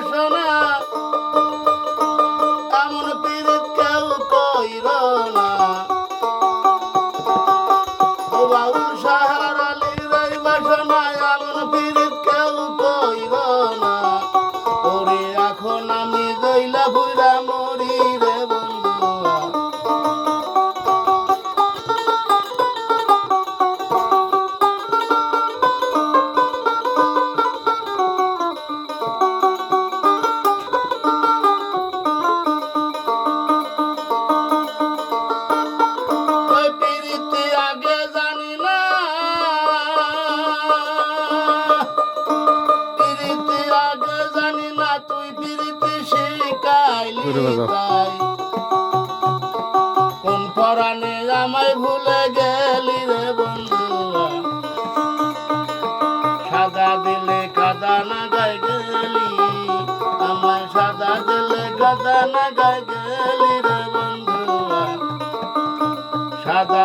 সোনা এমন পীড়িত কেউ কইর না ও বাউল সাহার আলীর এই বাসনা এমন পীড়িত কেউ কইর না ওরে এখন আমি গইলা বুইরা মরি রে বন্ধুয়া কোন পরাণে আমায় ভুলে গেলি রে বন্ধুয়া সাদা দিলে কাদা না গায়ে গেলি আমায় সাদা দিলে কাদা না গায়ে গেলি রে বন্ধুয়া সাদা